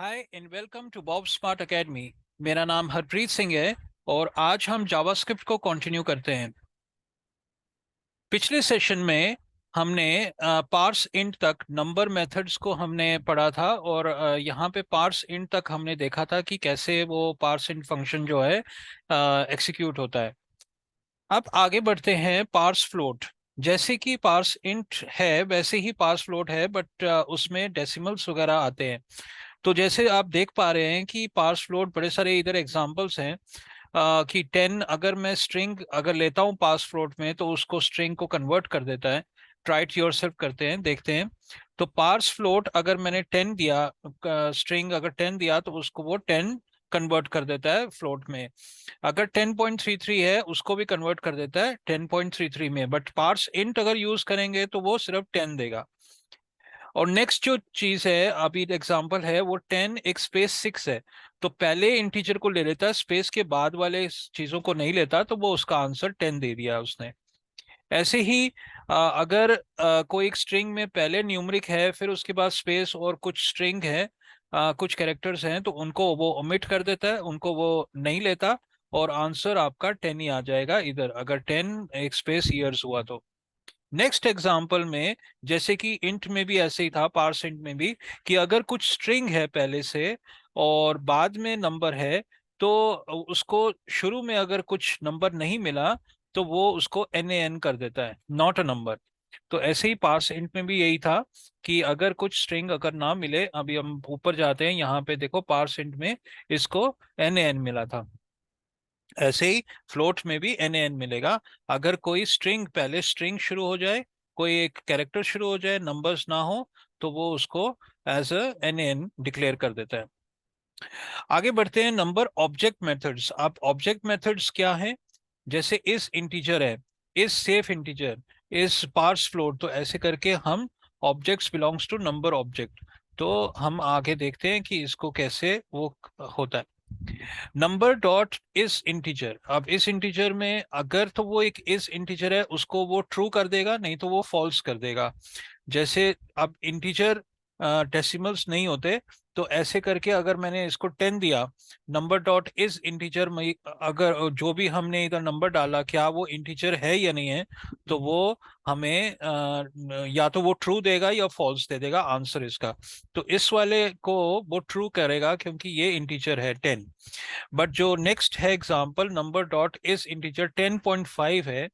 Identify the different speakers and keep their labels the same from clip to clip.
Speaker 1: Hi and welcome to Bob smart academy. मेरा नाम हरप्रीत सिंह है और आज हम जावास्क्रिप्ट को कंटिन्यू करते हैं। पिछले सेशन में हमने पार्स इंट तक नंबर मेथड्स को हमने पढ़ा था और यहाँ पे पार्स इंट तक हमने देखा था कि कैसे वो पार्स इंट फंक्शन जो है एग्जीक्यूट होता है। अब आगे बढ़ते हैं पार्स फ्लोट। जैसे कि पार्स इंट है वैसे ही पार्स फ्लोट है, बट उसमें डेसिमल्स वगैरह आते हैं। तो जैसे आप देख पा रहे हैं कि पार्स फ्लोट बड़े सारे इधर एग्जांपल्स हैं। कि 10 अगर मैं स्ट्रिंग अगर लेता हूँ पार्स फ्लोट में तो उसको स्ट्रिंग को कन्वर्ट कर देता है। ट्राई इट योरसेल्फ करते हैं, देखते हैं। तो पार्स फ्लोट अगर मैंने 10 दिया, स्ट्रिंग अगर 10 दिया तो उसको वो 10 कन्वर्ट कर देता है फ्लोट में। अगर 10.33 है उसको भी कन्वर्ट कर देता है 10.33 में, बट पार्स इंट अगर यूज करेंगे तो वो सिर्फ 10 देगा। और नेक्स्ट जो चीज है, अभी एग्जांपल है वो 10 एक स्पेस 6 है। तो पहले इंटीजर को ले लेता है, स्पेस के बाद वाले चीजों को नहीं लेता, तो वो उसका आंसर 10 दे दिया उसने। ऐसे ही अगर कोई एक स्ट्रिंग में पहले न्यूमरिक है फिर उसके बाद स्पेस और कुछ स्ट्रिंग है, कुछ कैरेक्टर्स हैं, तो उनको वो ओमिट कर देता है, उनको वो नहीं लेता और आंसर आपका 10 ही आ जाएगा इधर, अगर 10 एक स्पेस ईयर्स हुआ तो। नेक्स्ट एग्जाम्पल में जैसे कि इंट में भी ऐसे ही था, पार्स इंट में भी, कि अगर कुछ स्ट्रिंग है पहले से और बाद में नंबर है, तो उसको शुरू में अगर कुछ नंबर नहीं मिला तो वो उसको NaN कर देता है, नॉट अ नंबर। तो ऐसे ही पार्स इंट में भी यही था कि अगर कुछ स्ट्रिंग अगर ना मिले, अभी हम ऊपर जाते हैं, यहाँ पे देखो पार्स इंट में इसको NaN मिला था। ऐसे ही फ्लोट में भी NaN मिलेगा। अगर कोई स्ट्रिंग पहले स्ट्रिंग शुरू हो जाए, कोई एक कैरेक्टर शुरू हो जाए, नंबर्स ना हो, तो वो उसको एज अ NaN डिक्लेयर कर देता है। आगे बढ़ते हैं नंबर ऑब्जेक्ट मेथड्स। अब ऑब्जेक्ट मेथड्स क्या है? जैसे इस इंटीजर है, is safe integer, is parse float, तो ऐसे करके हम objects belongs to number object. तो हम आगे देखते हैं कि इसको कैसे वो होता है। नंबर डॉट इस इंटीजर, अब इस इंटीजर में अगर तो वो एक इस इंटीजर है उसको वो ट्रू कर देगा, नहीं तो वो फॉल्स कर देगा। जैसे अब इंटीजर डेसिमल्स नहीं होते, तो ऐसे करके अगर मैंने इसको 10 दिया, नंबर डॉट इस इंटीजर में अगर जो भी हमने इधर नंबर डाला क्या वो इंटीजर है या नहीं है, तो वो हमें या तो वो ट्रू देगा या फॉल्स दे देगा आंसर इसका। तो इस वाले को वो ट्रू करेगा क्योंकि ये इंटीजर है 10। बट जो नेक्स्ट है एग्जांपल, नंबर डॉट इस इंटीजर 10.5 है,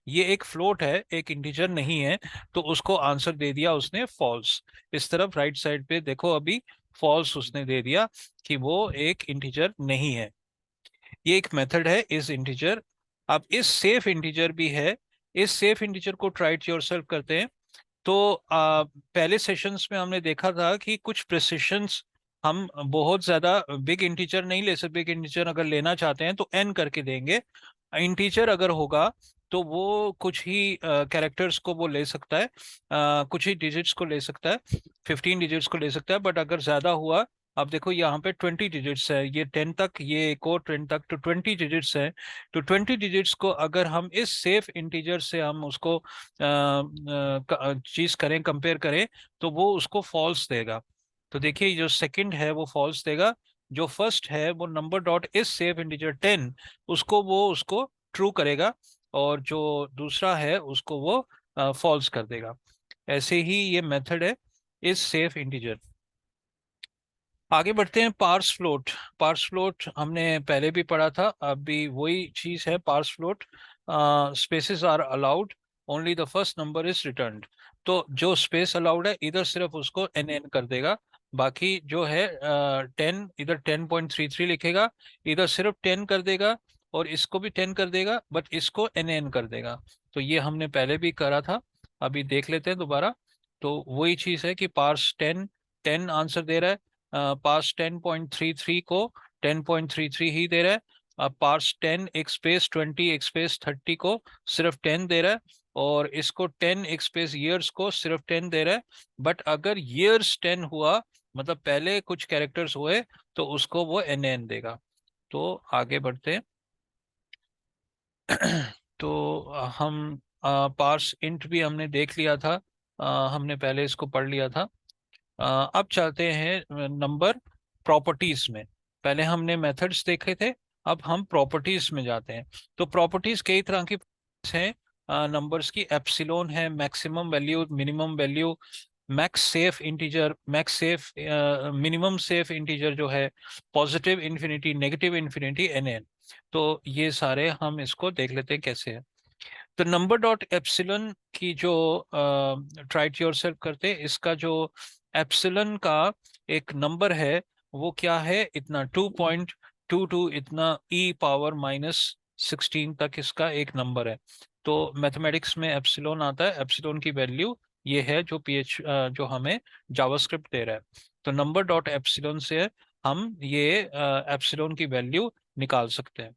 Speaker 1: ये एक फ्लोट है, एक इंटीजर नहीं है, तो उसको आंसर दे दिया उसने फॉल्स। इस तरफ राइट साइड पे देखो, अभी फॉल्स उसने दे दिया कि वो एक इंटीजर नहीं है। ये एक मेथड है इस इंटीजर। अब इस सेफ इंटीजर भी है। इस सेफ इंटीजर को ट्राई इट योरसेल्फ करते हैं। तो पहले सेशंस में हमने देखा था कि कुछ प्रिसिशंस हम बहुत ज्यादा बिग इंटीजर नहीं ले सकते। बिग इंटीजर अगर लेना चाहते हैं तो n करके देंगे। इंटीजर अगर होगा तो वो कुछ ही कैरेक्टर्स को वो ले सकता है, कुछ ही डिजिट्स को ले सकता है, 15 डिजिट्स को ले सकता है। बट अगर ज्यादा हुआ, अब देखो यहाँ पे 20 डिजिट्स है, ये 10 तक, ये एक और 10 तक, तो 20 डिजिट्स है। तो 20 डिजिट्स को अगर हम इस सेफ इंटीजर से हम उसको चीज करें, कंपेयर करें, तो वो उसको फॉल्स देगा। तो देखिए जो सेकंड है वो फॉल्स देगा, जो फर्स्ट है वो नंबर डॉट इस सेफ इंटीजर 10, उसको वो उसको ट्रू करेगा, और जो दूसरा है उसको वो फॉल्स कर देगा। ऐसे ही ये मेथड है इस सेफ इंटीजर। आगे बढ़ते हैं पार्स फ्लोट। पार्स फ्लोट हमने पहले भी पढ़ा था, अभी वही चीज है parse float. Spaces are allowed, only the first number is returned. तो जो स्पेस अलाउड है इधर सिर्फ उसको NN कर देगा, बाकी जो है 10 इधर 10.33 लिखेगा, इधर सिर्फ 10 कर देगा, और इसको भी 10 कर देगा, बट इसको NN कर देगा। तो ये हमने पहले भी करा था, अभी देख लेते हैं दोबारा। तो वही चीज है कि पार्स 10 10 आंसर दे रहा है, पार्स 10.33 को 10.33 ही दे रहा है। अब पार्स 10 एक स्पेस 20 एक स्पेस 30 को सिर्फ 10 दे रहा है, और इसको 10 एक स्पेस ईयर्स को सिर्फ 10 दे रहा है। बट अगर ईयर्स 10 हुआ, मतलब पहले कुछ कैरेक्टर्स हुए, तो उसको वो NN देगा। तो आगे बढ़ते हैं। तो हम पार्स इंट भी हमने देख लिया था, हमने पहले इसको पढ़ लिया था। अब चलते हैं नंबर। प्रॉपर्टीज में। पहले हमने मेथड्स देखे थे, अब हम प्रॉपर्टीज में जाते हैं। तो प्रॉपर्टीज कई तरह की हैं नंबर्स की। एप्सिलॉन है, maximum value, minimum value, max safe integer, max safe, minimum safe integer जो है, positive infinity, negative infinity, N N. तो ये सारे हम इसको देख लेते हैं कैसे है। तो नंबर डॉट एप्सिलॉन की जो ट्राई टू योरसेल्फ करते हैं, इसका जो एप्सिलॉन का एक नंबर है वो क्या है, इतना 2.22, इतना ई पावर -16 तक इसका एक नंबर है। तो मैथमेटिक्स में एप्सिलॉन आता है, एप्सिलॉन की वैल्यू ये है जो जो हमें जावास्क्रिप्ट दे रहा है। तो नंबर डॉट एप्सिलॉन से हम ये एप्सिलॉन की वैल्यू निकाल सकते हैं।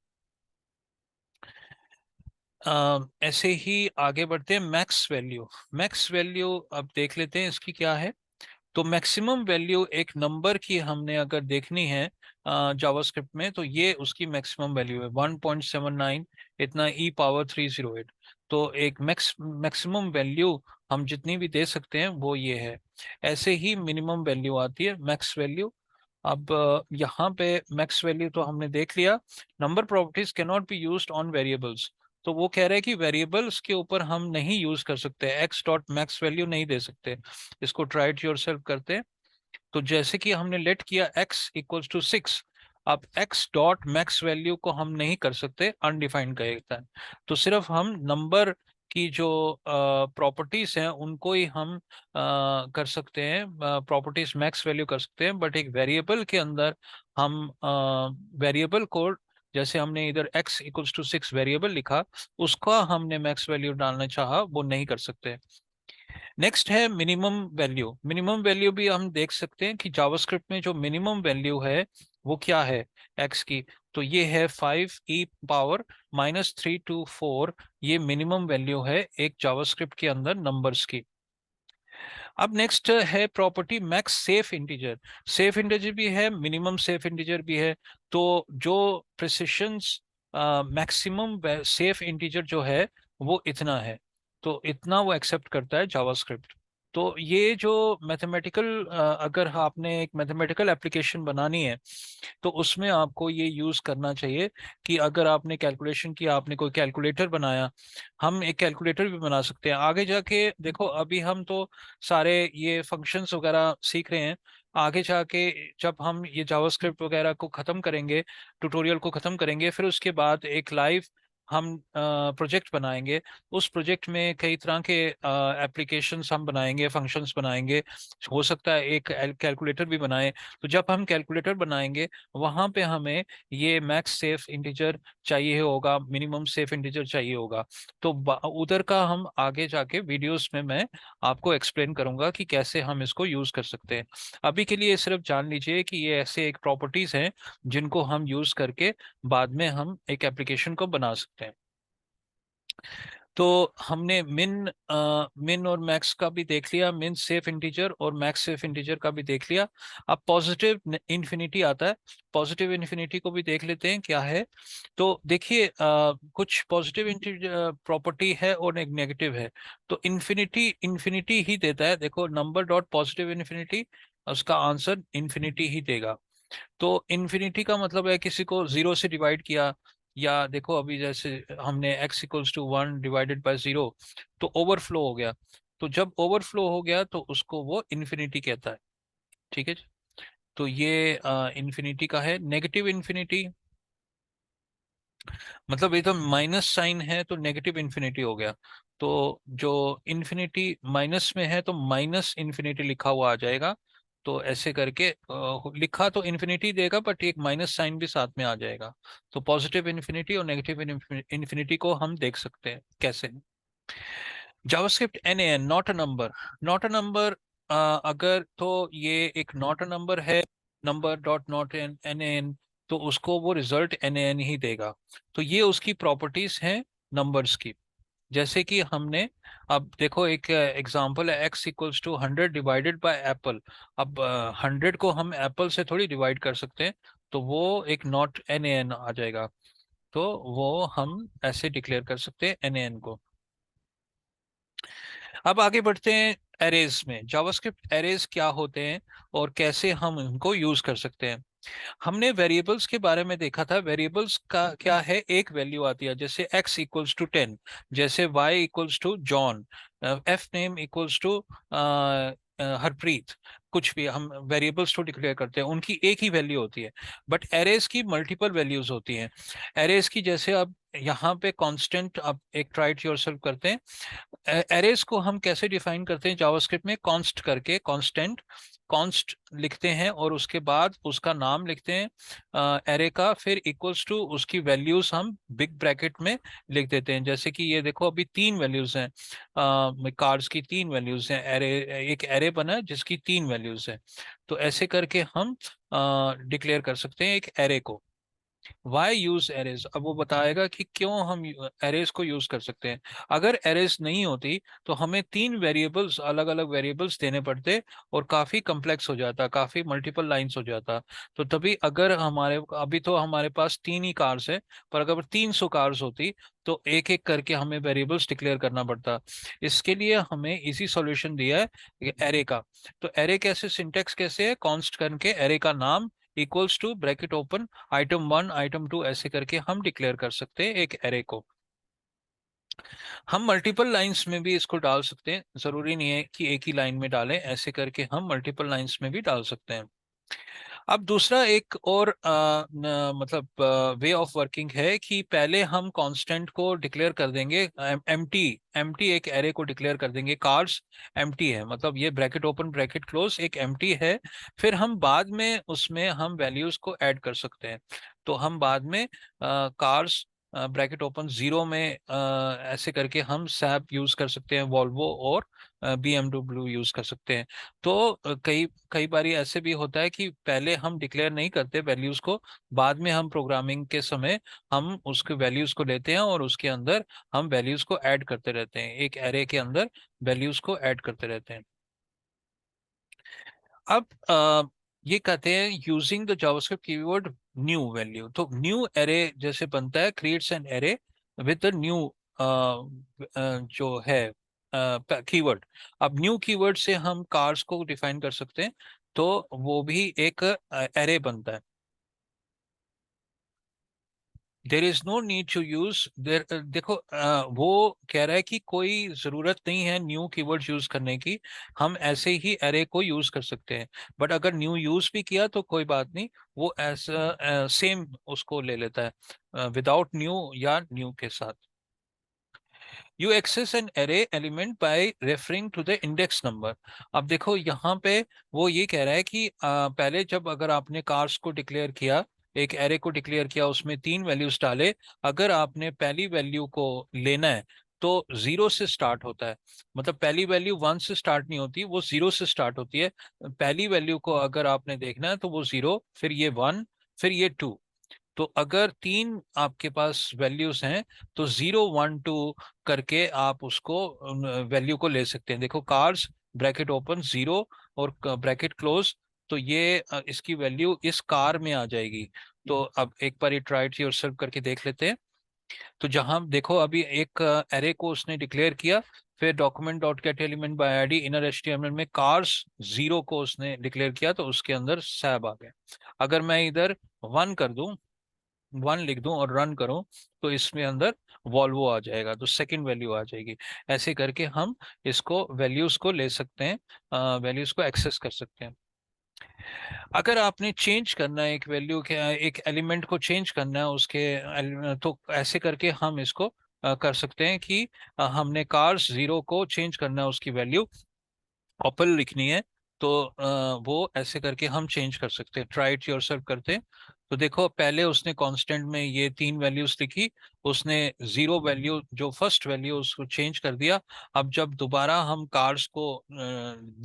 Speaker 1: ऐसे ही आगे बढ़ते हैं। मैक्स वैल्यू, मैक्स वैल्यू अब देख लेते हैं इसकी क्या है। तो मैक्सिमम वैल्यू एक नंबर की हमने अगर देखनी है जावास्क्रिप्ट में, तो ये उसकी मैक्सिमम वैल्यू है 1.79, इतना ई पावर 308। तो एक मैक्सिमम वैल्यू हम जितनी भी दे सकते हैं वो ये है। ऐसे ही मिनिमम वैल्यू आती है, मैक्स वैल्यू। अब यहाँ पे मैक्स वैल्यू तो हमने देख लिया। Number properties can not be used on variables. तो वो कह रहे हैं कि वेरिएबल्स के ऊपर हम नहीं यूज कर सकते, एक्स डॉट मैक्स वैल्यू नहीं दे सकते। इसको ट्राई इट योरसेल्फ करते हैं। तो जैसे कि हमने लेट किया x इक्वल्स टू 6, अब x डॉट मैक्स वैल्यू को हम नहीं कर सकते, अनडिफाइंड कहता है। तो सिर्फ हम नंबर की जो प्रॉपर्टीज हैं उनको ही हम कर सकते हैं, प्रॉपर्टीज मैक्स वैल्यू कर सकते हैं, बट एक वेरिएबल के अंदर हम वेरिएबल को, जैसे हमने इधर x इक्वल्स टू 6 वेरिएबल लिखा, उसका हमने मैक्स वैल्यू डालना चाहा वो नहीं कर सकते। नेक्स्ट है मिनिमम वैल्यू। मिनिमम वैल्यू भी हम देख सकते हैं कि जावास्क्रिप्ट में जो मिनिमम वैल्यू है वो क्या है एक्स की। तो ये है 5e⁻³ ये मिनिमम वैल्यू है एक जावास्क्रिप्ट के अंदर नंबर्स की। अब नेक्स्ट है property max safe integer. Safe integer भी है, मिनिमम सेफ इंटीजर भी है। तो जो प्रिसिशंस मैक्सिमम सेफ इंटीजर जो है वो इतना है, तो इतना वो एक्सेप्ट करता है जावास्क्रिप्ट। तो ये जो मैथमेटिकल, अगर आपने एक मैथमेटिकल एप्लीकेशन बनानी है तो उसमें आपको ये यूज करना चाहिए कि अगर आपने कैलकुलेशन किया, आपने कोई कैलकुलेटर बनाया, हम एक कैलकुलेटर भी बना सकते हैं आगे जाके। देखो अभी हम तो सारे ये फंक्शंस वगैरह सीख रहे हैं, आगे जाके जब हम ये जावास्क्रिप्ट वगैरह को खत्म करेंगे, ट्यूटोरियल को खत्म करेंगे, फिर उसके बाद एक लाइव हम प्रोजेक्ट बनाएंगे। उस प्रोजेक्ट में कई तरह के एप्लीकेशंस हम बनाएंगे, फंक्शंस बनाएंगे, हो सकता है एक कैलकुलेटर भी बनाए। तो जब हम कैलकुलेटर बनाएंगे वहां पे हमें ये मैक्स सेफ इंटीजर चाहिए होगा, मिनिमम सेफ इंटीजर चाहिए होगा। तो उधर का हम आगे जाके वीडियोस में मैं आपको एक्सप्लेन करूंगा कि कैसे हम इसको यूज कर सकते हैं। अभी के लिए सिर्फ जान लीजिए कि ये ऐसे एक प्रॉपर्टीज हैं जिनको हम यूज करके बाद में हम एक एप्लीकेशन को बना सकते हैं। तो हमने मिन और मैक्स का भी देख लिया, मिन सेफ इंटीजर और मैक्स सेफ इंटीजर का भी देख लिया। अब पॉजिटिव इन्फिनिटी आता है, पॉजिटिव इन्फिनिटी को भी देख लेते हैं क्या है। तो देखिए कुछ पॉजिटिव इंटीजर प्रॉपर्टी है और एक नेगेटिव है। तो इन्फिनिटी इन्फिनिटी ही देता है, देखो नंबर डॉट पॉजिटिव इन्फिनिटी, उसका आंसर इन्फिनिटी ही देगा। तो इन्फिनिटी का मतलब है किसी को जीरो से डिवाइड किया, या देखो अभी जैसे हमने x = 1 डिवाइडेड बाय 0, तो ओवरफ्लो हो गया। तो जब ओवरफ्लो हो गया तो उसको वो इन्फिनिटी कहता है। ठीक है जी? तो ये इन्फिनिटी का है। नेगेटिव इन्फिनिटी मतलब ये तो माइनस साइन है तो नेगेटिव इन्फिनिटी हो गया। तो जो इन्फिनिटी माइनस में है तो माइनस इन्फिनिटी लिखा हुआ आ जाएगा। तो ऐसे करके लिखा तो इन्फिनिटी देगा बट एक माइनस साइन भी साथ में आ जाएगा। तो पॉजिटिव इन्फिनिटी और नेगेटिव इन्फिनिटी को हम देख सकते हैं कैसे। JavaScript NaN, not a number. Not a number, अगर तो ये एक नॉट अ नंबर है, number dot not an NaN, तो उसको वो रिजल्ट NaN ही देगा। तो ये उसकी प्रॉपर्टीज हैं नंबर्स की। जैसे कि हमने, अब देखो एक एग्जांपल है x = 100 डिवाइडेड बाय एप्पल। अब 100 को हम एप्पल से थोड़ी डिवाइड कर सकते हैं, तो वो एक नॉट NaN आ जाएगा। तो वो हम ऐसे डिक्लेयर कर सकते हैं NaN को। अब आगे बढ़ते हैं। एरेज में, जावास्क्रिप्ट एरेज क्या होते हैं और कैसे हम इनको यूज कर सकते हैं। हमने वेरिएबल्स के बारे में देखा था। वेरिएबल्स का क्या है, एक वैल्यू आती है, जैसे x इक्वल्स टू 10, जैसे y equals to John, f name equals to Harpreet. कुछ भी हम वेरिएबल्स तो डिक्लेयर करते हैं, उनकी एक ही वैल्यू होती है। बट एरेज की मल्टीपल वैल्यूज होती हैं। एरेज की जैसे अब यहाँ पे कांस्टेंट, अब एक ट्राई टू योरसेल्फ करते हैं। एरेज को हम कैसे डिफाइन करते हैं जावास्क्रिप्ट में, कॉन्स्ट करके, कांस्टेंट कॉन्स्ट लिखते हैं और उसके बाद उसका नाम लिखते हैं एरे का, फिर इक्वल्स टू उसकी वैल्यूज हम बिग ब्रैकेट में लिख देते हैं। जैसे कि ये देखो अभी तीन वैल्यूज हैं, कार्ड्स की तीन वैल्यूज हैं, एरे, एक एरे बना है जिसकी तीन वैल्यूज हैं। तो ऐसे करके हम डिक्लेयर कर सकते हैं एक एरे को। वाई यूज एरेज, अब वो बताएगा कि क्यों हम एरेज को यूज कर सकते हैं। अगर एरेज नहीं होती तो हमें तीन वेरिएबल्स, अलग अलग वेरिएबल्स देने पड़ते और काफी कम्प्लेक्स हो जाता, काफी मल्टीपल लाइंस हो जाता। तो तभी अगर हमारे, अभी तो हमारे पास तीन ही कार्स है, पर अगर 300 कार्स होती तो एक एक करके हमें वेरिएबल्स डिक्लेयर करना पड़ता। इसके लिए हमें इजी सॉल्यूशन दिया है एरे का। तो एरे कैसे, सिंटेक्स कैसे है, कॉन्स्ट करके एरे का नाम equals to bracket open item one item two, ऐसे करके हम डिक्लेयर कर सकते हैं एक एरे को। हम मल्टीपल लाइंस में भी इसको डाल सकते हैं, जरूरी नहीं है कि एक ही लाइन में डालें, ऐसे करके हम मल्टीपल लाइंस में भी डाल सकते हैं। अब दूसरा एक और मतलब वे ऑफ वर्किंग है कि पहले हम कांस्टेंट को डिक्लेयर कर देंगे, एम्प्टी एम्प्टी एक एरे को डिक्लेयर कर देंगे, कार्स एम्प्टी है, मतलब ये ब्रैकेट ओपन ब्रैकेट क्लोज एक एम्प्टी है। फिर हम बाद में उसमें हम वैल्यूज को ऐड कर सकते हैं। तो हम बाद में कार्स ब्रैकेट ओपन जीरो में ऐसे करके हम सैप यूज कर सकते हैं, वॉल्वो और BMW यूज कर सकते हैं। तो कई कई बारी ऐसे भी होता है कि पहले हम डिक्लेयर नहीं करते वैल्यूज को, बाद में हम प्रोग्रामिंग के समय हम उसके वैल्यूज को लेते हैं और उसके अंदर हम वैल्यूज को ऐड करते रहते हैं, एक एरे के अंदर वैल्यूज को ऐड करते रहते हैं। अब ये कहते हैं using the JavaScript keyword new value. तो न्यू एरे जैसे बनता है, creates an array with the new जो है कीवर्ड। अब न्यू कीवर्ड से हम कार्स को डिफाइन कर सकते हैं, तो वो भी एक एरे बनता है। There is no need to use there, देखो वो कह रहा है कि कोई जरूरत नहीं है न्यू कीवर्ड्स यूज करने की, हम ऐसे ही एरे को यूज कर सकते हैं। बट अगर न्यू यूज भी किया तो कोई बात नहीं, वो ऐसा सेम उसको ले लेता है विदाउट न्यू या न्यू के साथ। You access an array element by referring to the index number. अब देखो यहाँ पे वो ये कह रहा है कि पहले जब अगर आपने कार्स को डिक्लेयर किया, एक एरे को डिक्लेयर किया, उसमें तीन वैल्यूज डाले, अगर आपने पहली वैल्यू को लेना है तो जीरो से स्टार्ट होता है। मतलब पहली वैल्यू वन से स्टार्ट नहीं होती, वो जीरो से स्टार्ट होती है। पहली वैल्यू को अगर आपने देखना है तो वो जीरो, फिर ये वन, फिर ये टू। तो अगर तीन आपके पास वैल्यूज हैं तो जीरो वन टू करके आप उसको वैल्यू को ले सकते हैं। देखो कार्स ब्रैकेट ओपन जीरो और ब्रैकेट क्लोज, तो ये इसकी वैल्यू इस कार में आ जाएगी। तो अब एक बार ये ट्राई योरसेल्फ करके देख लेते हैं। तो जहां देखो अभी एक एरे को उसने डिक्लेयर किया, फिर document dot gate element by ID inner HTML में कार्स जीरो को उसने डिक्लेयर किया तो उसके अंदर सैब आ गया। अगर मैं इधर वन कर दूं, वन लिख दूं और रन करूं, तो इसमें अंदर वॉल्वो आ जाएगा, तो सेकंड वैल्यू आ जाएगी। ऐसे करके हम इसको वैल्यूज को ले सकते हैं, वैल्यूज को एक्सेस कर सकते हैं। अगर आपने चेंज करना है एक वैल्यू के, एक एलिमेंट को चेंज करना है उसके तो ऐसे करके हम इसको कर सकते हैं कि हमने कार्स जीरो को चेंज करना है, उसकी वैल्यू ऑपल लिखनी है, तो वो ऐसे करके हम चेंज कर सकते हैं। ट्राई इट योरसेल्फ करते हैं। तो देखो पहले उसने कांस्टेंट में ये तीन वैल्यूज लिखी, उसने जीरो वैल्यू जो फर्स्ट वैल्यू उसको चेंज कर दिया। अब जब दोबारा हम कार्स को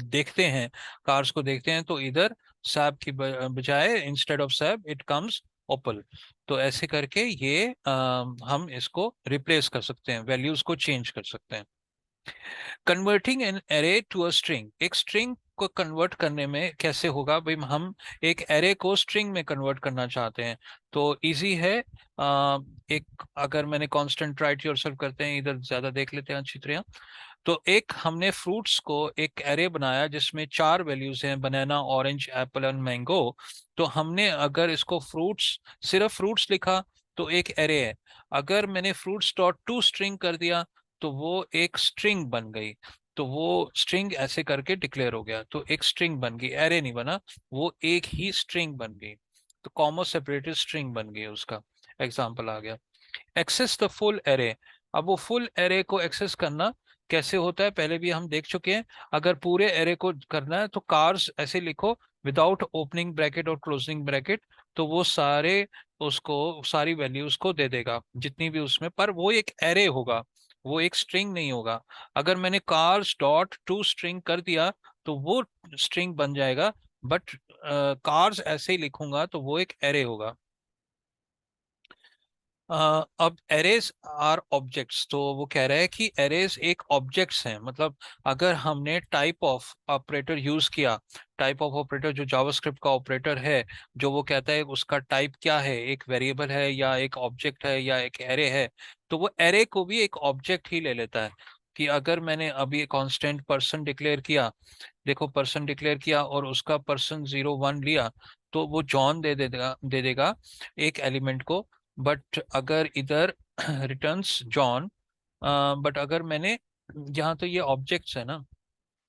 Speaker 1: देखते हैं तो इधर सैब की बजाय इंस्टेड ऑफ सैब इट कम्स ओपल। तो ऐसे करके ये हम इसको रिप्लेस कर सकते हैं, वैल्यूज को चेंज कर सकते हैं। Converting an array to a string, एक स्ट्रिंग को कन्वर्ट करने में कैसे होगा भाई, हम एक एरे को स्ट्रिंग में कन्वर्ट करना चाहते हैं तो इजी है। एक, अगर मैंने कांस्टेंट राइट योरसेल्फ करते हैं, इधर ज्यादा देख लेते हैं अच्छी तरह। तो एक हमने फ्रूट्स को एक एरे बनाया जिसमें 4 वैल्यूज हैं, बनाना, ऑरेंज, एप्पल एंड मैंगो। तो हमने अगर इसको फ्रूट्स, सिर्फ फ्रूट्स लिखा तो एक एरे है। अगर मैंने फ्रूट्स डॉट टू स्ट्रिंग कर दिया तो वो एक स्ट्रिंग बन गई। तो वो स्ट्रिंग ऐसे करके डिक्लेयर हो गया, तो एक स्ट्रिंग बन गई, एरे नहीं बना, वो एक ही स्ट्रिंग बन गई। तो कॉमा सेपरेटेड स्ट्रिंग बन गई, उसका एग्जाम्पल आ गया। Access the full array. अब वो फुल एरे को एक्सेस करना कैसे होता है पहले भी हम देख चुके हैं। अगर पूरे एरे को करना है तो कार्स ऐसे लिखो, विदाउट ओपनिंग ब्रैकेट और क्लोजिंग ब्रैकेट। तो वो सारे, उसको सारी वैल्यूज को दे देगा जितनी भी उसमें, पर वो एक एरे होगा, वो एक स्ट्रिंग नहीं होगा। अगर मैंने कार्स डॉट टू स्ट्रिंग कर दिया तो वो स्ट्रिंग बन जाएगा, बट कार्स ऐसे ही लिखूंगा तो वो एक एरे होगा। अब एरेज आर ऑब्जेक्ट्स, तो वो कह रहा है कि एरेज एक ऑब्जेक्ट्स हैं। मतलब अगर हमने टाइप ऑफ ऑपरेटर यूज किया, टाइप ऑफ ऑपरेटर जो जावास्क्रिप्ट का ऑपरेटर है, जो वो कहता है उसका टाइप क्या है, एक वेरिएबल है या एक ऑब्जेक्ट है या एक एरे है, तो वो एरे को भी एक ऑब्जेक्ट ही ले लेता है। कि अगर मैंने अभी कांस्टेंट पर्सन डिक्लेयर किया, देखो पर्सन डिक्लेयर किया और उसका पर्सन 0 1 लिया, तो वो जॉन दे देगा एक एलिमेंट को। बट अगर इधर रिटर्न्स जॉन, बट अगर मैंने, यहाँ तो ये ऑब्जेक्ट्स है ना,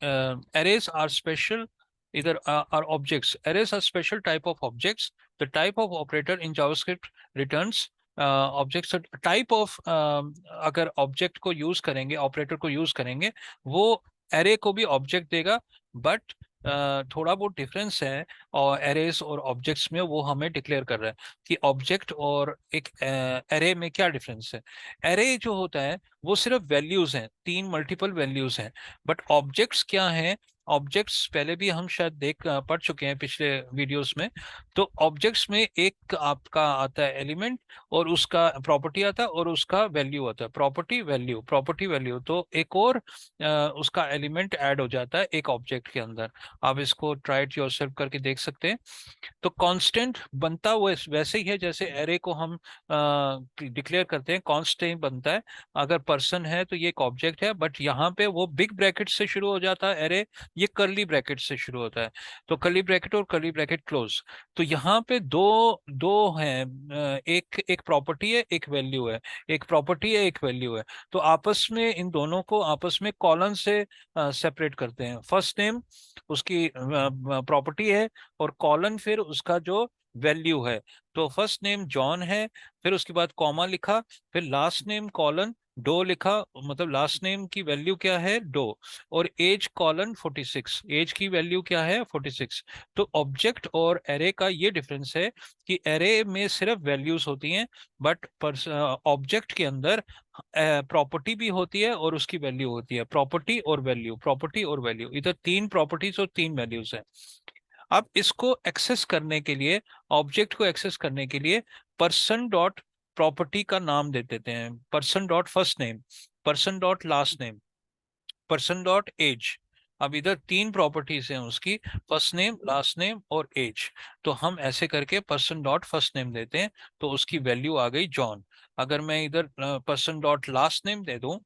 Speaker 1: arrays are special, either are objects. Arrays are special type of objects. The type of operator in JavaScript returns object type of. अगर ऑब्जेक्ट को यूज करेंगे, ऑपरेटर को यूज करेंगे, वो एरे को भी ऑब्जेक्ट देगा। बट थोड़ा बहुत डिफरेंस है और एरेस और ऑब्जेक्ट्स में, वो हमें डिक्लेयर कर रहा है कि ऑब्जेक्ट और एक एरे में क्या डिफरेंस है। एरे जो होता है वो सिर्फ वैल्यूज हैं, 3 मल्टीपल वैल्यूज हैं। बट ऑब्जेक्ट्स क्या हैं? ऑब्जेक्ट्स पहले भी हम शायद पढ़ चुके हैं पिछले वीडियोस में। तो ऑब्जेक्ट्स में एक आपका आता है एलिमेंट, और उसका प्रॉपर्टी आता है, और उसका वैल्यू आता है, प्रॉपर्टी वैल्यू, प्रॉपर्टी वैल्यू। तो एक और उसका एलिमेंट ऐड हो जाता है एक ऑब्जेक्ट के अंदर। आप इसको ट्राई इट योरसेल्फ करके देख सकते हैं। तो कांस्टेंट बनता वैसे ही है जैसे एरे को हम डिक्लेयर करते हैं, कांस्टेंट बनता है। अगर पर्सन है तो ये एक ऑब्जेक्ट है, बट यहाँ पे वो बिग ब्रैकेट से शुरू हो जाता है एरे, ये कर्ली ब्रैकेट से शुरू होता है। तो कर्ली ब्रैकेट और कर्ली ब्रैकेट क्लोज। तो यहाँ पे दो दो हैं, एक एक प्रॉपर्टी है, एक वैल्यू है, एक प्रॉपर्टी है, एक वैल्यू है। तो आपस में इन दोनों को आपस में कॉलन से सेपरेट करते हैं। फर्स्ट नेम उसकी प्रॉपर्टी है, और कॉलन फिर उसका जो वैल्यू है। तो फर्स्ट नेम जॉन है, फिर उसके बाद कॉमा लिखा, फिर लास्ट नेम कॉलन डो लिखा, मतलब लास्ट नेम की वैल्यू क्या है, डो। और एज कॉलन 46, एज की वैल्यू क्या है, 46। तो ऑब्जेक्ट और एरे का ये डिफरेंस है कि एरे में सिर्फ वैल्यूज होती हैं, बट ऑब्जेक्ट के अंदर प्रॉपर्टी भी होती है और उसकी वैल्यू होती है। प्रॉपर्टी और वैल्यू, प्रॉपर्टी और वैल्यू, इधर 3 प्रॉपर्टीज और 3 वैल्यूज है। अब इसको एक्सेस करने के लिए, ऑब्जेक्ट को एक्सेस करने के लिए, पर्सन डॉट प्रॉपर्टी का नाम दे देते हैं, person dot first name, person dot last name, person dot age. अब इधर 3 प्रॉपर्टीज हैं उसकी, फर्स्ट नेम, लास्ट नेम और एज। तो हम ऐसे करके पर्सन डॉट फर्स्ट नेम देते हैं, तो उसकी वैल्यू आ गई जॉन। अगर मैं इधर पर्सन डॉट लास्ट नेम दे दूं,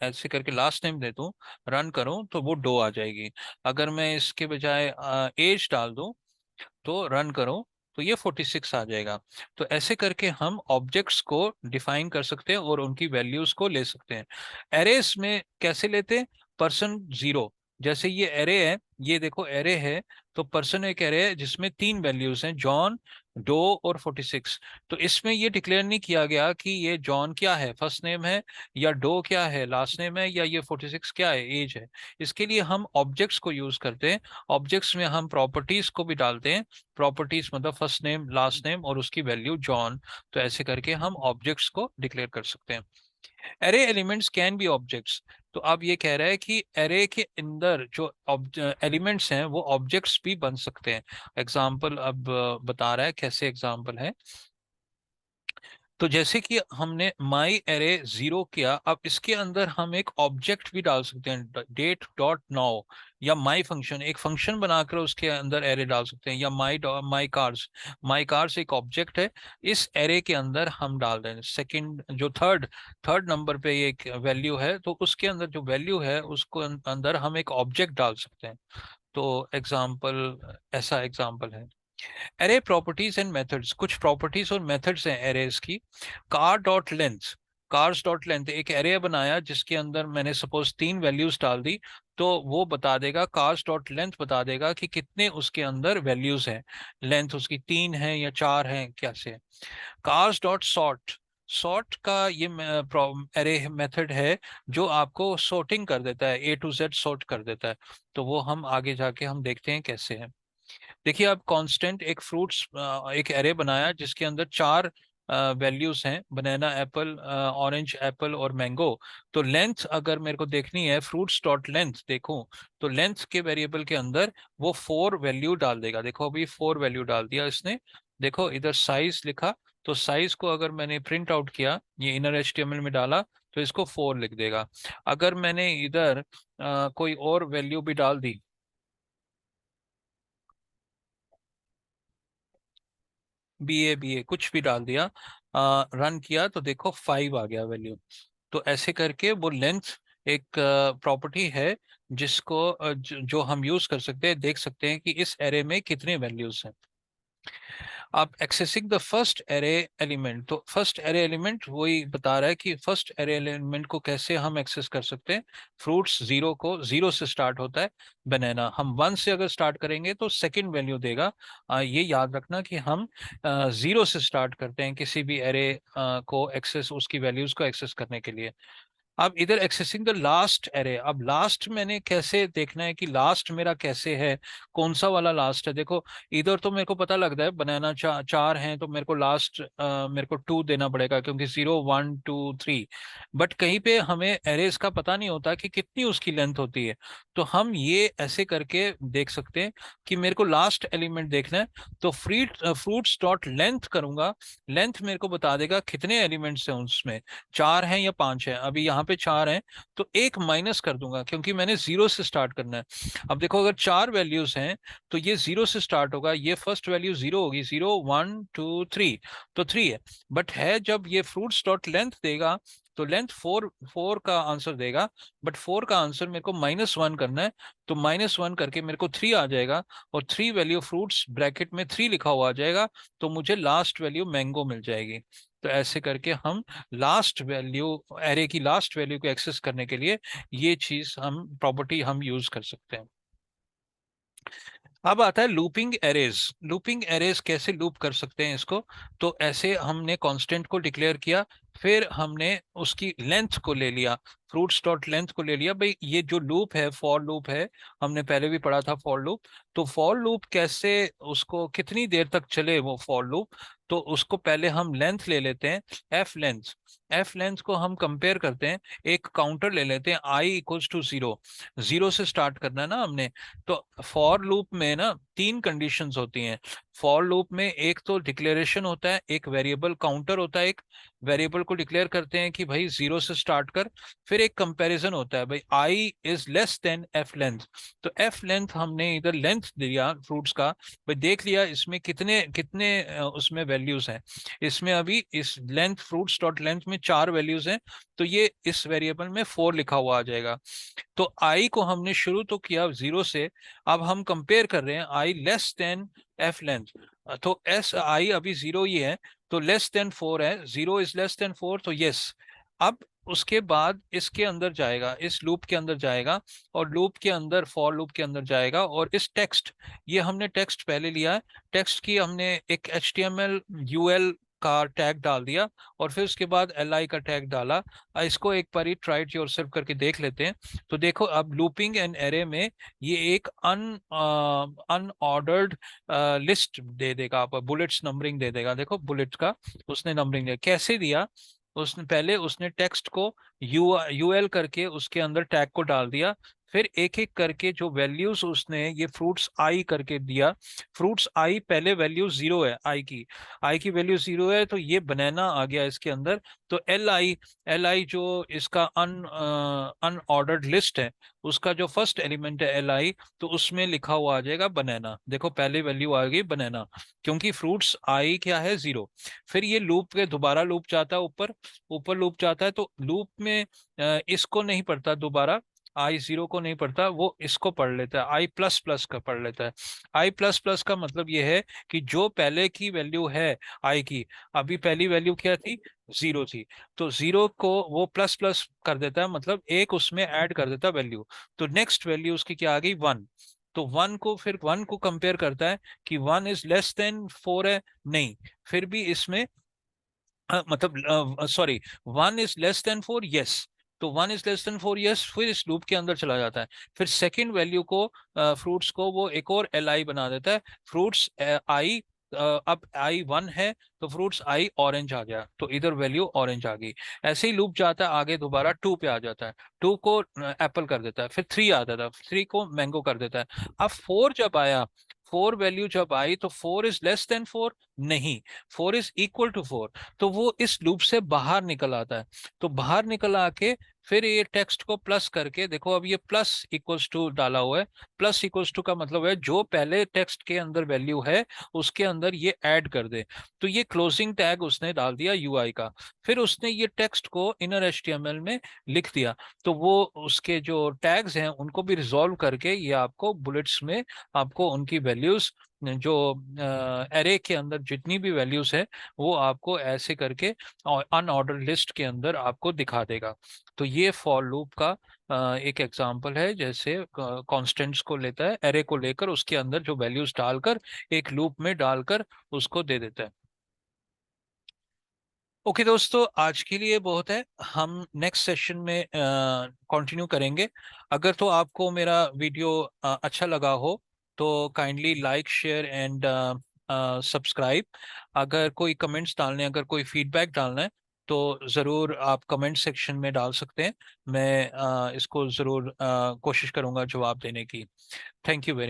Speaker 1: ऐसे करके लास्ट नेम दे दूं, रन करूं, तो वो डो आ जाएगी। अगर मैं इसके बजाय एज डाल दूं तो रन करो, तो ये 46 आ जाएगा। तो ऐसे करके हम ऑब्जेक्ट्स को डिफाइन कर सकते हैं और उनकी वैल्यूज को ले सकते हैं। एरेस में कैसे लेते हैं? पर्सन 0, जैसे ये एरे है, ये देखो एरे है, तो पर्सन एक एरे है जिसमें 3 वैल्यूज हैं, जॉन, डो और 46। तो इसमें ये डिक्लेयर नहीं किया गया कि ये जॉन क्या है, फर्स्ट नेम है, या डो क्या है, लास्ट नेम है, या ये 46 क्या है, एज है। इसके लिए हम ऑब्जेक्ट्स को यूज करते हैं। ऑब्जेक्ट्स में हम प्रॉपर्टीज को भी डालते हैं, प्रॉपर्टीज मतलब फर्स्ट नेम, लास्ट नेम और उसकी वैल्यू जॉन। तो ऐसे करके हम ऑब्जेक्ट्स को डिक्लेयर कर सकते हैं। Array elements can be objects. तो अब ये कह रहा है कि एरे के अंदर जो एलिमेंट्स हैं वो ऑब्जेक्ट्स भी बन सकते हैं। एग्जाम्पल अब बता रहा है, कैसे एग्जाम्पल है। तो जैसे कि हमने माई एरे जीरो किया, अब इसके अंदर हम एक ऑब्जेक्ट भी डाल सकते हैं, डेट डॉट नाउ, या माई फंक्शन, एक फंक्शन बनाकर उसके अंदर एरे डाल सकते हैं, या माई कार्स एक ऑब्जेक्ट है, इस एरे के अंदर हम डाल दें सेकंड जो थर्ड थर्ड नंबर पे ये एक वैल्यू है, तो उसके अंदर जो वैल्यू है उसको अंदर हम एक ऑब्जेक्ट डाल सकते हैं। तो एग्जाम्पल, ऐसा एग्जाम्पल है। एरे प्रॉपर्टीज एंड मेथड्स, कुछ प्रॉपर्टीज और मेथड्स हैं एरेज की। Car dot length, cars dot length, एक एरे बनाया जिसके अंदर मैंने सपोज 3 वैल्यूज डाल दी, तो वो बता देगा, कार्स डॉट लेंथ बता देगा कि कितने उसके अंदर वैल्यूज हैं, लेंथ उसकी 3 है या 4 है, कैसे। कार्स डॉट सॉर्ट, सॉर्ट का ये एरे मेथड है जो आपको सॉर्टिंग कर देता है, A to Z सॉर्ट कर देता है। तो वो हम आगे जाके हम देखते हैं कैसे है। देखिए अब कांस्टेंट एक फ्रूट्स, एक एरे बनाया जिसके अंदर 4 वैल्यूज हैं, बनाना, एप्पल, ऑरेंज, एप्पल और मैंगो। तो लेंथ अगर मेरे को देखनी है, फ्रूट्स डॉट लेंथ देखूं, तो लेंथ के वेरिएबल के अंदर वो 4 वैल्यू डाल देगा। देखो अभी 4 वैल्यू डाल दिया इसने। देखो इधर साइज लिखा, तो साइज को अगर मैंने प्रिंट आउट किया, ये इनर HTML में डाला, तो इसको 4 लिख देगा। अगर मैंने इधर कोई और वैल्यू भी डाल दी, बी ए कुछ भी डाल दिया, रन किया, तो देखो 5 आ गया वैल्यू। तो ऐसे करके वो लेंथ एक प्रॉपर्टी है जिसको जो हम यूज कर सकते हैं, देख सकते हैं कि इस एरे में कितने वैल्यूज हैं। आप accessing the first array element, तो फर्स्ट एरे एलिमेंट वही बता रहा है कि फर्स्ट एरे एलिमेंट को कैसे हम एक्सेस कर सकते हैं। फ्रूट्स जीरो को, जीरो से स्टार्ट होता है, बनाना हम 1 से अगर स्टार्ट करेंगे तो सेकंड वैल्यू देगा। ये याद रखना कि हम जीरो से स्टार्ट करते हैं किसी भी एरे को एक्सेस, उसकी वैल्यूज को एक्सेस करने के लिए। अब इधर एक्सेसिंग द लास्ट एरे, अब लास्ट मैंने कैसे देखना है कि लास्ट मेरा कैसे है, कौन सा वाला लास्ट है। देखो इधर तो मेरे को पता लगता है बनाना 4 हैं, तो मेरे को लास्ट मेरे को 2 देना पड़ेगा क्योंकि 0 1 2 3। बट कहीं पे हमें एरेज का पता नहीं होता कि कितनी उसकी लेंथ होती है। तो हम ये ऐसे करके देख सकते हैं कि मेरे को लास्ट एलिमेंट देखना है, तो फ्रूट्स डॉट लेंथ करूंगा, लेंथ मेरे को बता देगा कितने एलिमेंट्स हैं उसमें, 4 हैं या 5 हैं। अभी यहाँ पे 4 हैं, तो एक माइनस कर दूंगा क्योंकि मैंने जीरो से स्टार्ट करना है। अब देखो अगर 4 वैल्यूज हैं तो ये जीरो से स्टार्ट होगा, ये फर्स्ट वैल्यू जीरो होगी, 0 1 2 3, तो 3 है। बट है जब ये फ्रूट्स डॉट लेंथ देगा, तो लेंथ 4 का आंसर देगा, बट 4 का आंसर मेरे को -1 करना है। तो -1 करके मेरे को 3 आ जाएगा, और 3 वैल्यू फ्रूट्स ब्रैकेट में 3 लिखा हुआ आ जाएगा, तो मुझे लास्ट वैल्यू मैंगो मिल जाएगी। तो ऐसे करके हम लास्ट वैल्यू, एरे की लास्ट वैल्यू को एक्सेस करने के लिए ये चीज हम प्रॉपर्टी हम यूज कर सकते हैं। अब आता है लूपिंग एरेज। लूपिंग एरेज कैसे लूप कर सकते हैं इसको, तो ऐसे हमने कांस्टेंट को डिक्लेयर किया, फिर हमने उसकी लेंथ को ले लिया, फ्रूट्स डॉट लेंथ को ले लिया। भाई ये जो लूप है, फॉर लूप है, हमने पहले भी पढ़ा था फॉर लूप। तो फॉर लूप कैसे, उसको कितनी देर तक चले वो फॉर लूप, तो उसको पहले हम लेंथ ले लेते हैं, एफ लेंथ। एफ लेंथ को हम कंपेयर करते हैं, एक काउंटर ले लेते हैं, I = 0, जीरो से स्टार्ट करना है ना हमने। तो फॉर लूप में ना 3 कंडीशंस होती हैं। फॉर लूप में एक तो डिक्लेरेशन होता है, एक वेरिएबल काउंटर होता है, एक वेरिएबल को डिक्लेयर करते हैं कि भाई जीरो से स्टार्ट कर, फिर एक कंपैरिजन होता है, भाई I > एफ लेंथ। तो एफ लेंथ हमने इधर लेंथ दिया फ्रूट्स का, भाई देख लिया इसमें कितने कितने उसमें वैल्यूज हैं। इसमें अभी इस लेंथ, फ्रूट्स डॉट लेंथ में 4 वैल्यूज हैं, तो ये इस वेरिएबल में 4 लिखा हुआ आ जाएगा। तो आई को हमने शुरू तो किया जीरो से, अब हम कंपेयर कर रहे हैं I < एफ लेंथ। तो एस आई अभी जीरो ही है, तो < 4 है, 0 < 4, तो यस। अब उसके बाद इसके अंदर जाएगा, इस लूप के अंदर जाएगा, और लूप के अंदर, फॉर लूप के अंदर जाएगा, और इस टेक्स्ट, ये हमने टेक्स्ट पहले लिया है, टेक्स्ट की हमने एक HTML UL का टैग डाल दिया, और फिर उसके बाद LI का टैग डाला। इसको एक बार ट्राई इट योरसेल्फ करके देख लेते हैं। तो देखो अब लूपिंग एंड एरे में ये एक अनऑर्डर्ड लिस्ट दे देगा, आप बुलेट्स नंबरिंग दे देगा। देखो बुलेट का उसने नंबरिंग दिया, कैसे दिया, उसने पहले उसने टेक्स्ट को UL करके उसके अंदर टैग को डाल दिया, फिर एक एक करके जो वैल्यूज उसने ये फ्रूट्स आई करके दिया, फ्रूट्स आई पहले वैल्यू जीरो है, आई की वैल्यू जीरो है, तो ये बनाना आ गया इसके अंदर। तो एल आई जो इसका अनऑर्डर्ड लिस्ट है, उसका जो फर्स्ट एलिमेंट है एल आई, तो उसमें लिखा हुआ आ जाएगा बनाना। देखो पहले वैल्यू आ गई बनाना, क्योंकि फ्रूट्स आई क्या है, जीरो। फिर ये लूप के दोबारा लूप जाता है ऊपर, ऊपर लूप जाता है, तो लूप में इसको नहीं पढ़ता दोबारा, आई जीरो को नहीं पढ़ता, वो इसको पढ़ लेता है, आई प्लस प्लस का पढ़ लेता है। आई प्लस प्लस का मतलब ये है कि जो पहले की वैल्यू है आई की, अभी पहली वैल्यू क्या थी, जीरो थी, तो जीरो को वो प्लस प्लस कर देता है, मतलब एक उसमें ऐड कर देता है वैल्यू। तो नेक्स्ट वैल्यू उसकी क्या आ गई, वन। तो वन को फिर वन को कंपेयर करता है कि one is less than four है, नहीं, फिर भी इसमें मतलब sorry, one is less than four, yes, तो one is less than four, yes, फिर इस लूप के अंदर चला जाता है। फिर सेकंड वैल्यू को, फ्रूट्स को वो एक और एल आई बना देता है, फ्रूट्स आई, अब आई वन है, तो फ्रूट्स आई ऑरेंज आ गया, तो इधर वैल्यू ऑरेंज आ गई। ऐसे ही लूप जाता है आगे, दोबारा टू पे आ जाता है, टू को एप्पल कर देता है, फिर थ्री आता था, थ्री को मैंगो कर देता है। अब फोर जब आया, फोर वैल्यू जब आई, तो four is less than four, नहीं, four is equal to four, तो वो इस लूप से बाहर निकल आता है। तो बाहर निकल आके फिर ये टेक्स्ट को प्लस करके, देखो अब ये प्लस इक्वल्स टू डाला हुआ है, प्लस इक्वल्स टू का मतलब है जो पहले टेक्स्ट के अंदर वैल्यू है उसके अंदर ये ऐड कर दे। तो ये क्लोजिंग टैग उसने डाल दिया यूआई का। फिर उसने ये टेक्स्ट को इनर एचटीएमएल में लिख दिया, तो वो उसके जो टैग्स हैं उनको भी रिजॉल्व करके ये आपको बुलेट्स में आपको उनकी वैल्यूज, जो एरे के अंदर जितनी भी वैल्यूज है, वो आपको ऐसे करके अनऑर्डर लिस्ट के अंदर आपको दिखा देगा। तो ये फॉर लूप का एक एग्जांपल है, जैसे कांस्टेंट्स को लेता है, एरे को लेकर उसके अंदर जो वैल्यूज डालकर एक लूप में डालकर उसको दे देता है। ओके दोस्तों, आज के लिए बहुत है, हम नेक्स्ट सेशन में कंटिन्यू करेंगे। अगर तो आपको मेरा वीडियो अच्छा लगा हो तो kindly like share and subscribe. अगर कोई कमेंट्स डालने, अगर कोई फीडबैक डालना है तो ज़रूर आप कमेंट सेक्शन में डाल सकते हैं। मैं इसको ज़रूर कोशिश करूंगा जवाब देने की। Thank you very